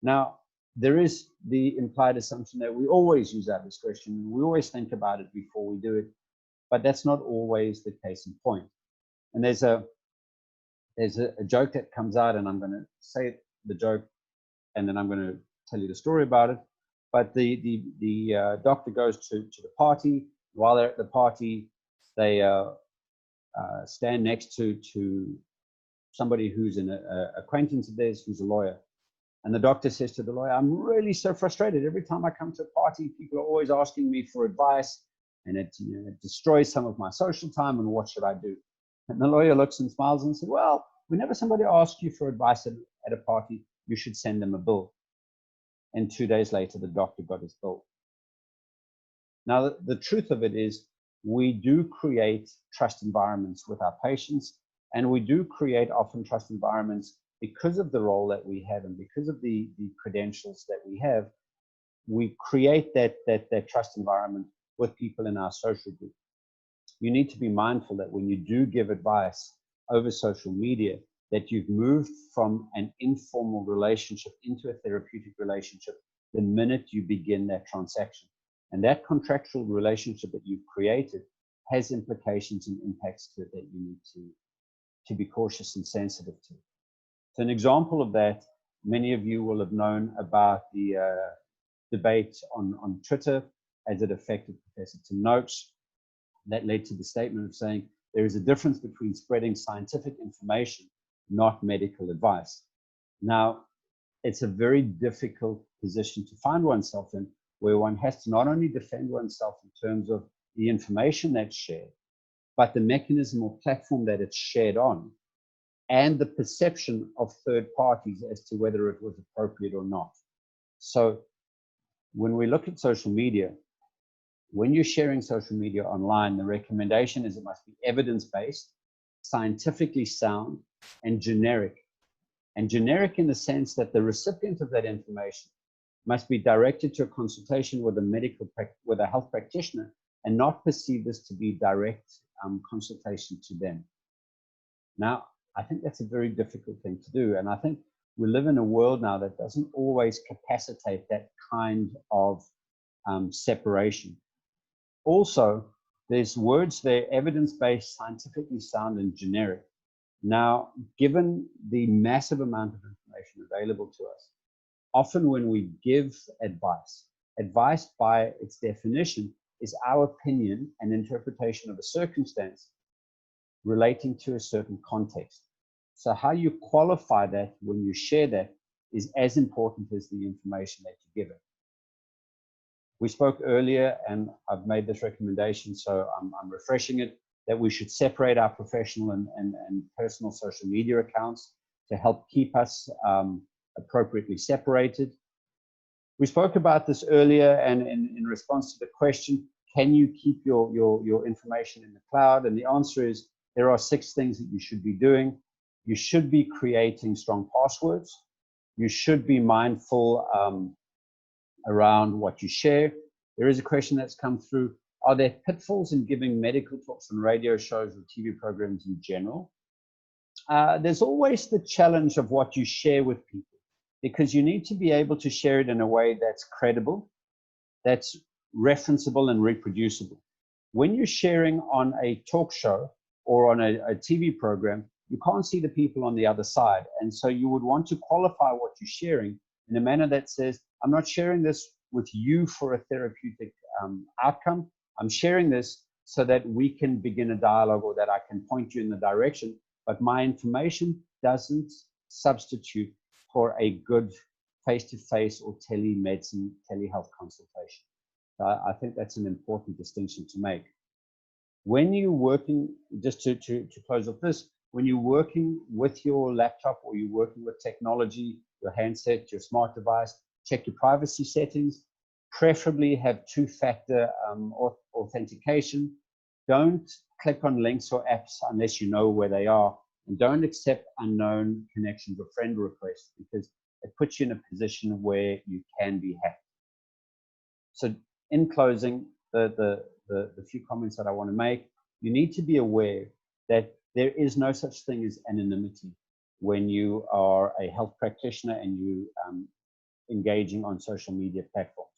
Now, there is the implied assumption that we always use our discretion. We always think about it before we do it. but that's not always the case in point. And there's a joke that comes out, and I'm going to say the joke, and then I'm going to tell you the story about it. But the doctor goes to the party. While they're at the party, they stand next to somebody who's an acquaintance of theirs who's a lawyer. And the doctor says to the lawyer, I'm really so frustrated. Every time I come to a party, people are always asking me for advice, and it destroys some of my social time, and what should I do? And the lawyer looks and smiles and says, well, whenever somebody asks you for advice at a party, you should send them a bill. And 2 days later, the doctor got his bill. Now, the truth of it is, we do create trust environments with our patients, and we do create often trust environments because of the role that we have and because of the credentials that we have. We create that trust environment with people in our social group. You need to be mindful that when you do give advice over social media, that you've moved from an informal relationship into a therapeutic relationship the minute you begin that transaction. And that contractual relationship that you've created has implications and impacts to it that you need to be cautious and sensitive to. So an example of that, many of you will have known about the debate on Twitter as it affected Professor Tim Noakes. That led to the statement of saying there is a difference between spreading scientific information, not medical advice. Now, it's a very difficult position to find oneself in, where one has to not only defend oneself in terms of the information that's shared, but the mechanism or platform that it's shared on, and the perception of third parties as to whether it was appropriate or not. So when we look at social media, when you're sharing social media online, the recommendation is it must be evidence-based, scientifically sound, and generic. And generic in the sense that the recipient of that information must be directed to a consultation with a health practitioner, and not perceive this to be direct consultation to them. Now, I think that's a very difficult thing to do. And I think we live in a world now that doesn't always capacitate that kind of separation. Also, there's words there, evidence-based, scientifically sound, and generic. Now, given the massive amount of information available to us, often when we give advice by its definition is our opinion and interpretation of a circumstance relating to a certain context. So how you qualify that when you share that is as important as the information that you give it. We spoke earlier, and I've made this recommendation, so I'm refreshing it, that we should separate our professional and personal social media accounts to help keep us appropriately separated. We spoke about this earlier, and in response to the question, can you keep your information in the cloud? And the answer is, there are 6 things that you should be doing. You should be creating strong passwords. You should be mindful around what you share. There is a question that's come through. Are there pitfalls in giving medical talks on radio shows or TV programs in general? There's always the challenge of what you share with people, because you need to be able to share it in a way that's credible, that's referenceable and reproducible. When you're sharing on a talk show or on a TV program, you can't see the people on the other side. And so you would want to qualify what you're sharing in a manner that says, I'm not sharing this with you for a therapeutic outcome. I'm sharing this so that we can begin a dialogue, or that I can point you in the direction, but my information doesn't substitute for a good face-to-face or telemedicine, telehealth consultation. I think that's an important distinction to make. When you're working, just to close off this, when you're working with your laptop or you're working with technology, your handset, your smart device, check your privacy settings. Preferably have 2-factor authentication. Don't click on links or apps unless you know where they are. And don't accept unknown connections or friend requests, because it puts you in a position where you can be hacked. So in closing, the few comments that I want to make, you need to be aware that there is no such thing as anonymity when you are a health practitioner and you engaging on social media platforms.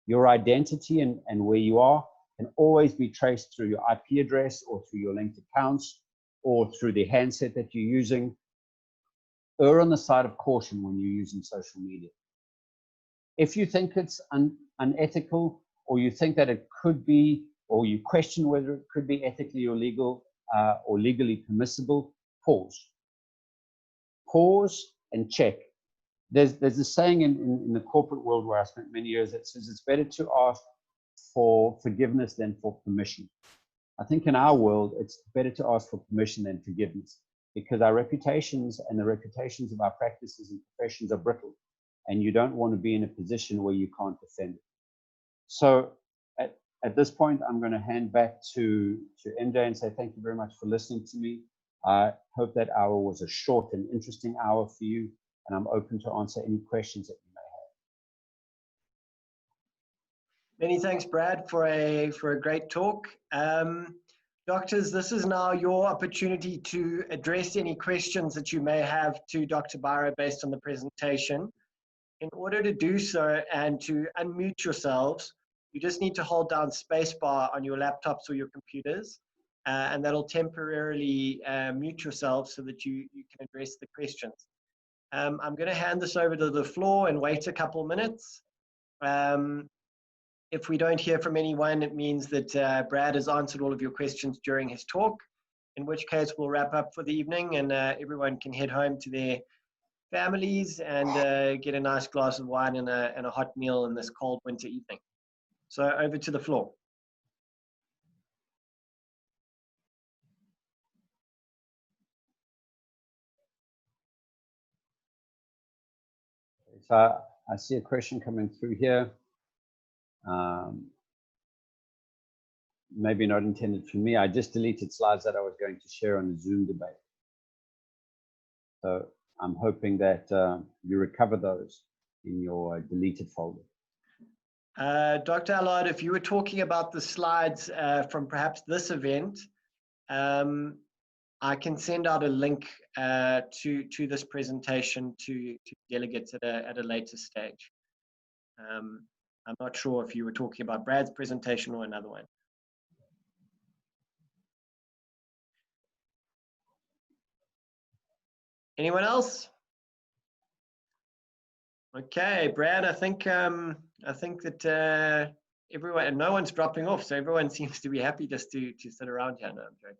Your identity and where you are can always be traced through your IP address or through your linked accounts or through the handset that you're using. Err on the side of caution when you're using social media. If you think it's unethical, or you think that it could be, or you question whether it could be ethically or legal or legally permissible, pause. Pause and check. There's a saying in the corporate world where I spent many years that says it's better to ask for forgiveness than for permission. I think in our world, it's better to ask for permission than forgiveness, because our reputations and the reputations of our practices and professions are brittle, and you don't want to be in a position where you can't defend it. So at this point, I'm going to hand back to MJ and say thank you very much for listening to me. I hope that hour was a short and interesting hour for you, and I'm open to answer any questions that you may have. Many thanks, Brad, for a great talk. Doctors, this is now your opportunity to address any questions that you may have to Dr. Byra based on the presentation. In order to do so and to unmute yourselves, you just need to hold down spacebar on your laptops or your computers, and that'll temporarily mute yourself so that you can address the questions. I'm going to hand this over to the floor and wait a couple minutes. If we don't hear from anyone, it means that Brad has answered all of your questions during his talk, in which case we'll wrap up for the evening and everyone can head home to their families and get a nice glass of wine and a hot meal in this cold winter evening. So over to the floor. So I see a question coming through here. Maybe not intended for me. I just deleted slides that I was going to share on the Zoom debate. So I'm hoping that you recover those in your deleted folder. Dr. Allard, if you were talking about the slides from perhaps this event, I can send out a link to this presentation to delegates at a later stage. I'm not sure if you were talking about Brad's presentation or another one. Anyone else? Okay, Brad, I think that everyone, and no one's dropping off, so everyone seems to be happy just to sit around here. No, I'm joking.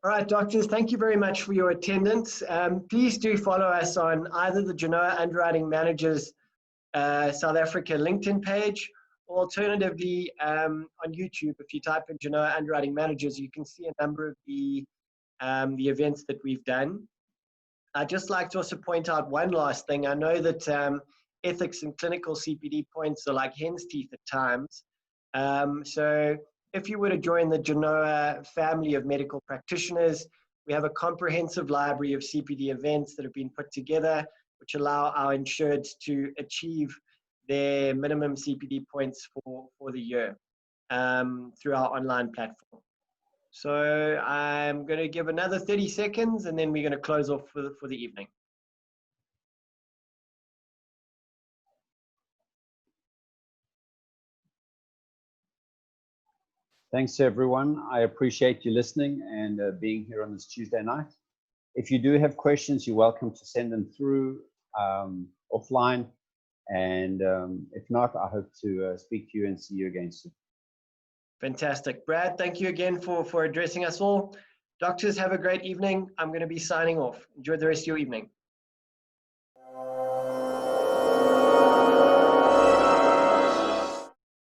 All right, doctors, thank you very much for your attendance. Please do follow us on either the Genoa Underwriting Managers South Africa LinkedIn page, or alternatively on YouTube. If you type in Genoa Underwriting Managers, you can see a number of the events that we've done. I'd just like to also point out one last thing. I know that ethics and clinical CPD points are like hen's teeth at times. So if you were to join the Genoa family of medical practitioners, we have a comprehensive library of CPD events that have been put together, which allow our insureds to achieve their minimum CPD points for the year through our online platform. So I'm going to give another 30 seconds and then we're going to close off for the evening. Thanks, everyone. I appreciate you listening and being here on this Tuesday night. If you do have questions, you're welcome to send them through offline. And if not, I hope to speak to you and see you again soon. Fantastic. Brad, thank you again for addressing us all. Doctors, have a great evening. I'm going to be signing off. Enjoy the rest of your evening.